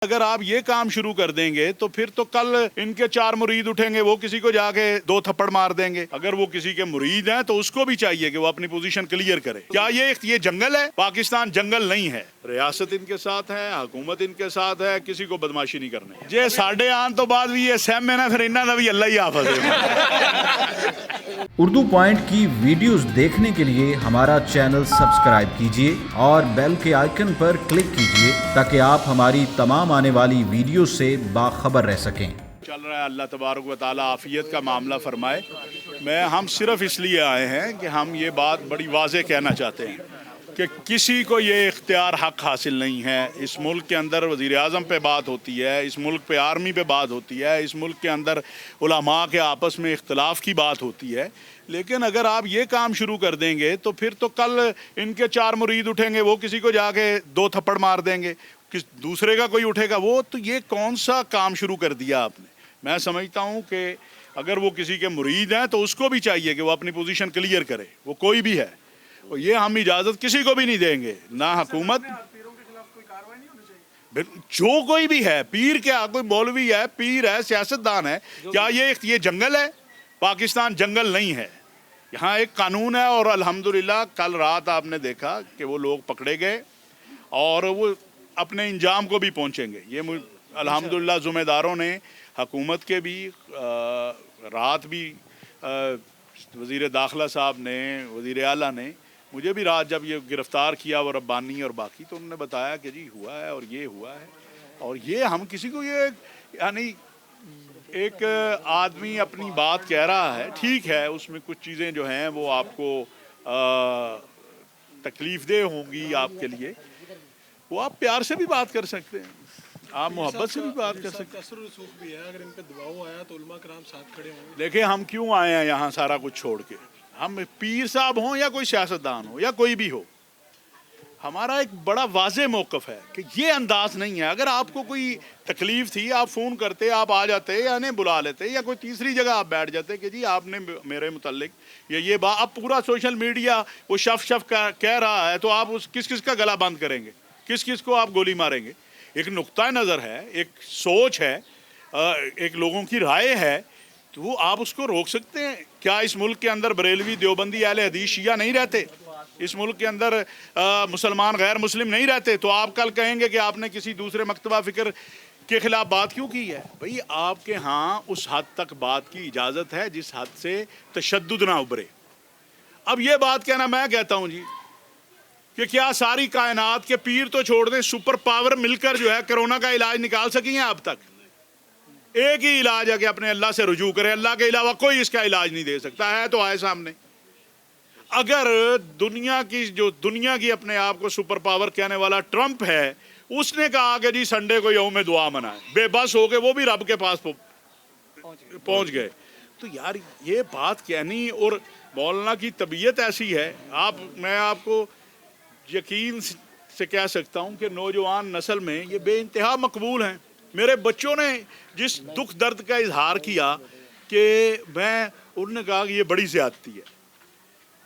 اگر آپ یہ کام شروع کر دیں گے تو پھر تو کل ان کے 4 مرید اٹھیں گے، وہ کسی کو جا کے 2 تھپڑ مار دیں گے۔ اگر وہ کسی کے مرید ہیں تو اس کو بھی چاہیے کہ وہ اپنی پوزیشن کلیئر کرے۔ کیا یہ جنگل ہے؟ پاکستان جنگل نہیں ہے۔ ریاست ان کے ساتھ ہے، حکومت ان کے ساتھ ہے، کسی کو بدماشی نہیں کرنی۔ جی ساڈے آن تو بعد بھی یہ سیم میں نا پھر انہاں دا بھی اللہ ہی حافظ ہے۔ اردو پوائنٹ کی ویڈیوز دیکھنے کے لیے ہمارا چینل سبسکرائب کیجیے اور بیل کے آئیکن پر کلک کیجیے تاکہ آپ ہماری تمام آنے والی ویڈیو سے باخبر رہ سکیں۔ چل رہا ہے، اللہ تبارک و تعالیٰ عافیت کا معاملہ فرمائے۔ ہم صرف اس لیے آئے ہیں کہ ہم یہ بات بڑی واضح کہنا چاہتے ہیں کہ کسی کو یہ اختیار حق حاصل نہیں ہے۔ اس ملک کے اندر وزیر اعظم پہ بات ہوتی ہے، اس ملک پہ آرمی پہ بات ہوتی ہے، اس ملک کے اندر علماء کے آپس میں اختلاف کی بات ہوتی ہے، لیکن اگر آپ یہ کام شروع کر دیں گے تو پھر تو کل ان کے 4 مرید اٹھیں گے، وہ کسی کو جا کے 2 تھپڑ مار دیں گے، دوسرے کا کوئی اٹھے گا وہ تو یہ کون سا کام شروع کر دیا آپ نے؟ میں سمجھتا ہوں کہ اگر وہ کسی کے مرید ہیں تو اس کو بھی چاہیے کہ وہ اپنی پوزیشن کلیئر کرے، وہ کوئی بھی ہے۔ اور یہ ہم اجازت کسی کو بھی نہیں دیں گے، نہ حکومت، جو کوئی بھی ہے، پیر کیا کوئی مولوی ہے، پیر ہے، سیاستدان ہے، کیا یہ جنگل ہے؟ پاکستان جنگل نہیں ہے، یہاں ایک قانون ہے۔ اور الحمدللہ کل رات آپ نے دیکھا کہ وہ لوگ پکڑے گئے اور وہ اپنے انجام کو بھی پہنچیں گے۔ یہ الحمدللہ ذمہ داروں نے، حکومت کے بھی، رات بھی وزیر داخلہ صاحب نے، وزیر اعلیٰ نے مجھے بھی رات جب یہ گرفتار کیا وہ ربانی اور باقی، تو انہوں نے بتایا کہ جی ہوا ہے اور یہ ہوا ہے۔ اور یہ ہم کسی کو یہ یعنی ایک آدمی اپنی بات کہہ رہا ہے، ٹھیک ہے، اس میں کچھ چیزیں جو ہیں وہ آپ کو تکلیف دہ ہوں گی آپ کے لیے، وہ آپ پیار سے بھی بات کر سکتے ہیں، آپ محبت سے بھی بات کر سکتے ہیں۔ اثر و رسوخ بھی ہے، اگر ان پہ دباؤ آیا تو علماء کرام ساتھ کھڑے ہوں گے۔ دیکھیں ہم کیوں آئے ہیں یہاں سارا کچھ چھوڑ کے؟ ہم پیر صاحب ہوں یا کوئی سیاستدان ہو یا کوئی بھی ہو، ہمارا ایک بڑا واضح موقف ہے کہ یہ انداز نہیں ہے۔ اگر آپ کو کوئی تکلیف تھی آپ فون کرتے، آپ آ جاتے یا انہیں بلا لیتے یا کوئی تیسری جگہ آپ بیٹھ جاتے کہ جی آپ نے میرے متعلق یہ بات، اب پورا سوشل میڈیا وہ شف کہہ رہا ہے تو آپ کس کا گلا بند کریں گے؟ کس کو آپ گولی ماریں گے؟ ایک نقطہ نظر ہے، ایک سوچ ہے، ایک لوگوں کی رائے ہے، تو آپ اس کو روک سکتے ہیں؟ کیا اس ملک کے اندر بریلوی، دیوبندی، اہل حدیث، شیعہ نہیں رہتے؟ اس ملک کے اندر مسلمان غیر مسلم نہیں رہتے؟ تو آپ کل کہیں گے کہ آپ نے کسی دوسرے مکتبہ فکر کے خلاف بات کیوں کی ہے؟ بھئی آپ کے ہاں اس حد تک بات کی اجازت ہے جس حد سے تشدد نہ ابھرے۔ اب یہ بات کہنا، میں کہتا ہوں جی کہ کیا ساری کائنات کے پیر تو چھوڑ دیں، سپر پاور مل کر جو ہے کرونا کا علاج نکال سکی ہیں اب تک؟ ایک ہی علاج ہے کہ اپنے اللہ سے رجوع کریں، اللہ کے علاوہ کوئی اس کا علاج نہیں دے سکتا ہے، تو آئے سامنے۔ اگر دنیا کی اپنے آپ کو سپر پاور کہنے والا ٹرمپ ہے، اس نے کہا کہ جی سنڈے کو یوم دعا منائے، بے بس ہو کے وہ بھی رب کے پاس پہنچ گئے، تو یار یہ بات کہنی، اور مولانا کی طبیعت ایسی ہے، میں آپ کو یقین سے کہہ سکتا ہوں کہ نوجوان نسل میں یہ بے انتہا مقبول ہیں۔ میرے بچوں نے جس دکھ درد کا اظہار کیا کہ انہوں نے کہا کہ یہ بڑی زیادتی ہے،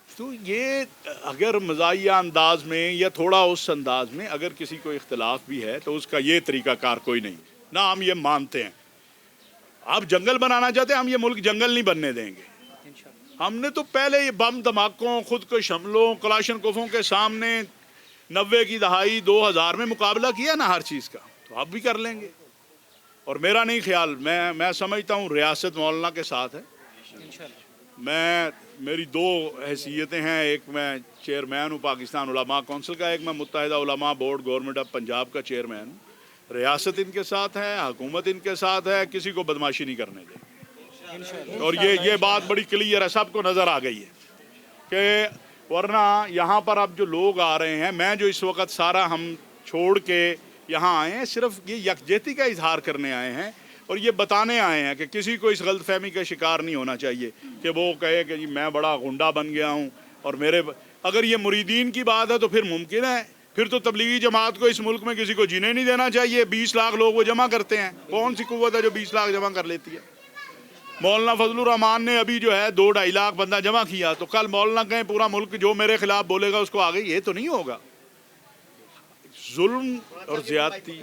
تو یہ اگر مزاحیہ انداز میں یا تھوڑا اس انداز میں اگر کسی کو اختلاف بھی ہے تو اس کا یہ طریقہ کار کوئی نہیں، نہ ہم یہ مانتے ہیں۔ آپ جنگل بنانا چاہتے ہیں، ہم یہ ملک جنگل نہیں بننے دیں گے۔ ہم نے تو پہلے یہ بم دھماکوں، خود کش حملوں، کلاشنکوفوں کے سامنے 90 کی دہائی 2000 میں مقابلہ کیا نا ہر چیز کا، تو آپ بھی کر لیں گے۔ اور میرا نہیں خیال، میں سمجھتا ہوں ریاست مولانا کے ساتھ ہے۔ میری 2 حیثیتیں ہیں، ایک میں چیئرمین ہوں پاکستان علماء کونسل کا، ایک میں متحدہ علماء بورڈ گورنمنٹ آف پنجاب کا چیئرمین ہوں۔ ریاست ان کے ساتھ ہے، حکومت ان کے ساتھ ہے، کسی کو بدماشی نہیں کرنے دیں۔ اور یہ بات بڑی کلیئر ہے، سب کو نظر آ گئی ہے کہ ورنہ یہاں پر اب جو لوگ آ رہے ہیں، میں جو اس وقت سارا ہم چھوڑ کے یہاں آئے ہیں، صرف یہ یکجہتی کا اظہار کرنے آئے ہیں اور یہ بتانے آئے ہیں کہ کسی کو اس غلط فہمی کا شکار نہیں ہونا چاہیے کہ وہ کہے کہ جی میں بڑا غنڈہ بن گیا ہوں اور اگر یہ مریدین کی بات ہے تو پھر ممکن ہے، پھر تو تبلیغی جماعت کو اس ملک میں کسی کو جینے نہیں دینا چاہیے۔ 20 لاکھ لوگ وہ جمع کرتے ہیں، کون سی قوت ہے جو 20 لاکھ جمع کر لیتی ہے؟ مولانا فضل الرحمان نے ابھی جو ہے 2-2.5 لاکھ بندہ جمع کیا، تو کل مولانا کہیں پورا ملک جو میرے خلاف بولے گا اس کو آگے، یہ تو نہیں ہوگا۔ ظلم اور زیادتی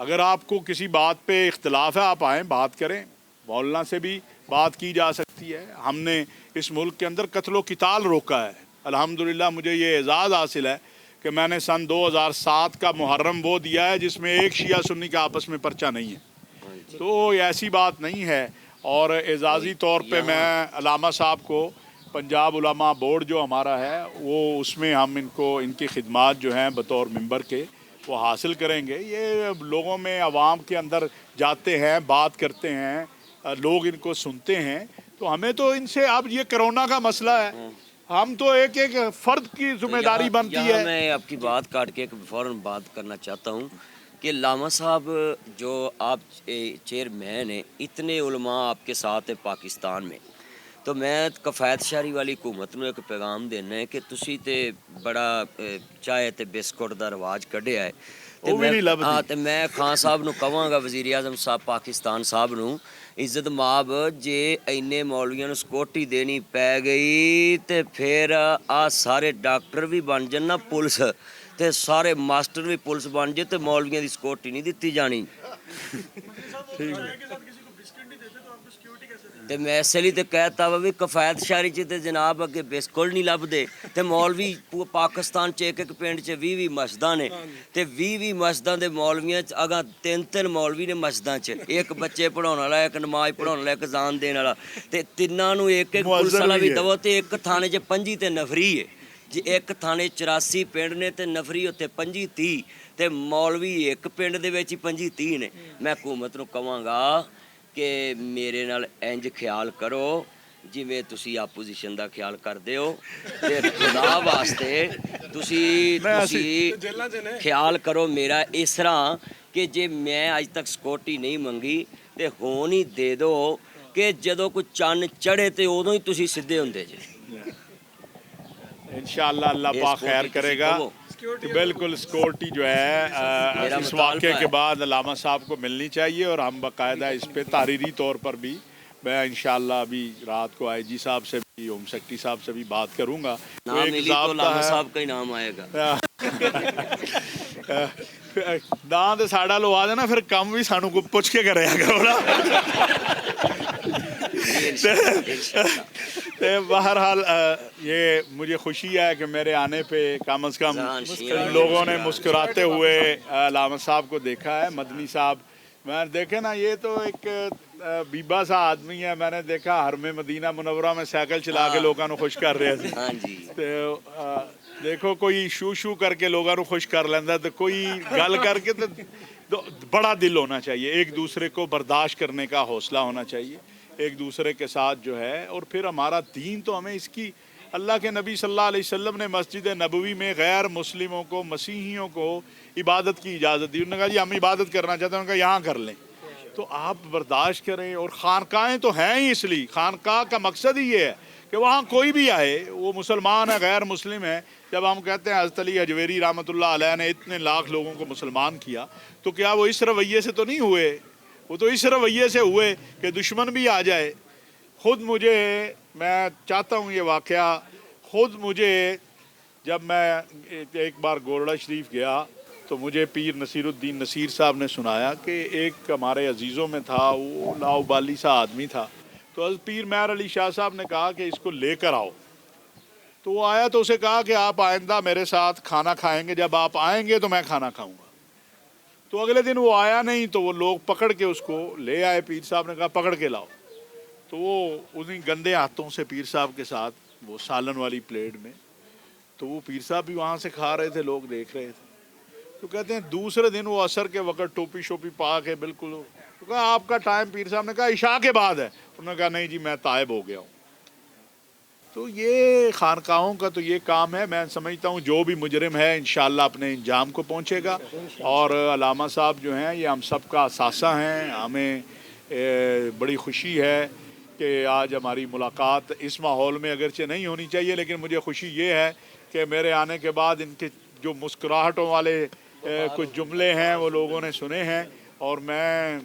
اگر آپ کو کسی بات پہ اختلاف ہے آپ آئیں بات کریں, مولانا سے بھی بات کی جا سکتی ہے. ہم نے اس ملک کے اندر قتل و قتال روکا ہے. الحمدللہ مجھے یہ اعزاز حاصل ہے کہ میں نے سن 2007 کا محرم وہ دیا ہے جس میں ایک شیعہ سنی کا آپس میں پرچہ نہیں ہے. تو ایسی بات نہیں ہے. اور اعزازی طور پہ میں علامہ صاحب کو پنجاب علماء بورڈ جو ہمارا ہے وہ اس میں ہم ان کی خدمات جو ہیں بطور ممبر کے وہ حاصل کریں گے. یہ لوگوں میں عوام کے اندر جاتے ہیں, بات کرتے ہیں, لوگ ان کو سنتے ہیں. تو ہمیں تو ان سے اب یہ کرونا کا مسئلہ ہے, ہم تو ایک ایک فرد کی ذمہ داری بنتی ہے. میں آپ کی بات کاٹ کے فوراً بات کرنا چاہتا ہوں کہ علامہ صاحب جو آپ چیئرمین ہیں, اتنے علماء آپ کے ساتھ ہیں پاکستان میں, تو میں کفایت شہری والی حکومت نو ایک پیغام دینا ہے کہ تسی تے بڑا چائے تے بسکٹ دا رواج کڈیا ہے. وہ بھی نہیں لبدی. تے میں خان صاحب نو کہاں گا, وزیر اعظم صاحب پاکستان صاحب نو, عزت ماب جے اینے مولویاں نو سکوٹی دینی پی گئی تے پھر آ سارے ڈاکٹر بھی بن جان نا پولیس, تے سارے ماسٹر بھی پولیس بن جے, تے مولویاں دی سکوٹی نہیں دتی جانی. تے میں ایسے لیے تے کہتا وا بھی کفایت شہری چ تے جناب اگے بسکٹ نہیں لبدے, تے مولوی پاکستان چ ایک پنڈ چ 20 مسجداں نے, تے 20 مسجداں دے مولویاں چ اگاں 3 مولوی نے مسجداں چ, ایک بچے پڑھاون والا, ایک نماز پڑھاون والا, ایک اذان دین والا, تے تیناں نو ایک پولیس والا بھی دو, تے ایک تھانے چ 25 تے نفری ہے. جی ایک تھانے 84 پنڈ نے تے نفری اتنے 25-30, تے مولوی ایک پنڈ دے وچ 25-30 نے. میں حکومت نو کہاں گا کہ میرے نال انج خیال کرو جویں تسی اپوزیشن دا خیال کردے ہو, تے خدا واسطے تسی خیال کرو میرا اس طرح کہ جے میں اج تک سکوٹی نہیں منگی تے ہون ہی دے دو کہ جدوں کوئی چن چڑھے تے ادوں ہی تسی سدھے ہوندے جے. انشاءاللہ اللہ پاک خیر کرے گا. بالکل سکیورٹی جو ہے اس واقعے کے بعد علامہ صاحب کو ملنی چاہیے, اور ہم باقاعدہ اس پہ تحریری طور پر بھی میں انشاءاللہ ابھی رات کو آئی جی صاحب سے بھی, ہوم سیکرٹری صاحب سے بھی بات کروں گا. نام ملی تو علامہ صاحب کا ہی نام آئے گا. نام تے ساڈا لوا دینا, پھر کم بھی سانو کو پوچھ کے کرے گا. بہرحال یہ مجھے خوشی ہے کہ میرے آنے پہ کم از کم لوگوں نے مسکراتے ہوئے علامہ صاحب کو دیکھا ہے. مدنی صاحب میں دیکھے نا, یہ تو ایک بیبا سا آدمی ہے. میں نے دیکھا حرم مدینہ منورہ میں سائیکل چلا کے لوگوں کو خوش کر رہے تھے. دیکھو کوئی شو کر کے لوگوں کو خوش کر لینا, تو کوئی گل کر کے تو بڑا دل ہونا چاہیے, ایک دوسرے کو برداشت کرنے کا حوصلہ ہونا چاہیے ایک دوسرے کے ساتھ جو ہے. اور پھر ہمارا دین تو ہمیں اس کی, اللہ کے نبی صلی اللہ علیہ وسلم نے مسجد نبوی میں غیر مسلموں کو, مسیحیوں کو عبادت کی اجازت دی. انہوں نے کہا جی ہم عبادت کرنا چاہتے ہیں, انہوں نے کہا یہاں کر لیں. تو آپ برداشت کریں. اور خانقاہیں تو ہیں ہی, اس لیے خانقاہ کا مقصد ہی یہ ہے کہ وہاں کوئی بھی آئے, وہ مسلمان ہے غیر مسلم ہے. جب ہم کہتے ہیں حضرت علی حجویری رحمۃ اللہ علیہ نے اتنے لاکھ لوگوں کو مسلمان کیا, تو کیا وہ اس رویے سے تو نہیں ہوئے, وہ تو اس رویے سے ہوئے کہ دشمن بھی آ جائے. خود مجھے, میں چاہتا ہوں یہ واقعہ, خود مجھے جب میں ایک بار گورڑا شریف گیا تو مجھے پیر نصیر الدین نصیر صاحب نے سنایا کہ ایک ہمارے عزیزوں میں تھا, وہ لاؤبالی سا آدمی تھا. تو حضرت پیر مہر علی شاہ صاحب نے کہا کہ اس کو لے کر آؤ. تو وہ آیا تو اسے کہا کہ آپ آئندہ میرے ساتھ کھانا کھائیں گے, جب آپ آئیں گے تو میں کھانا کھاؤں گا. تو اگلے دن وہ آیا نہیں, تو وہ لوگ پکڑ کے اس کو لے آئے. پیر صاحب نے کہا پکڑ کے لاؤ. تو وہ انہیں گندے ہاتھوں سے پیر صاحب کے ساتھ وہ سالن والی پلیٹ میں, تو وہ پیر صاحب بھی وہاں سے کھا رہے تھے, لوگ دیکھ رہے تھے. تو کہتے ہیں دوسرے دن وہ عصر کے وقت ٹوپی شوپی پا کے بالکل, تو کہا آپ کا ٹائم, پیر صاحب نے کہا عشاء کے بعد ہے. انہوں نے کہا نہیں جی میں تائب ہو گیا ہوں. تو یہ خانقاہوں کا تو یہ کام ہے. میں سمجھتا ہوں جو بھی مجرم ہے انشاءاللہ اپنے انجام کو پہنچے گا. اور علامہ صاحب جو ہیں یہ ہم سب کا اثاثہ ہیں. ہمیں بڑی خوشی ہے کہ آج ہماری ملاقات اس ماحول میں اگرچہ نہیں ہونی چاہیے, لیکن مجھے خوشی یہ ہے کہ میرے آنے کے بعد ان کے جو مسکراہٹوں والے کچھ جملے ہیں وہ لوگوں نے سنے ہیں. اور میں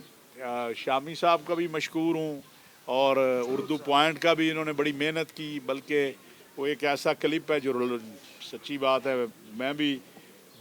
شامی صاحب کا بھی مشکور ہوں, اور اردو پوائنٹ کا بھی انہوں نے بڑی محنت کی. بلکہ وہ ایک ایسا کلپ ہے جو سچی بات ہے, میں بھی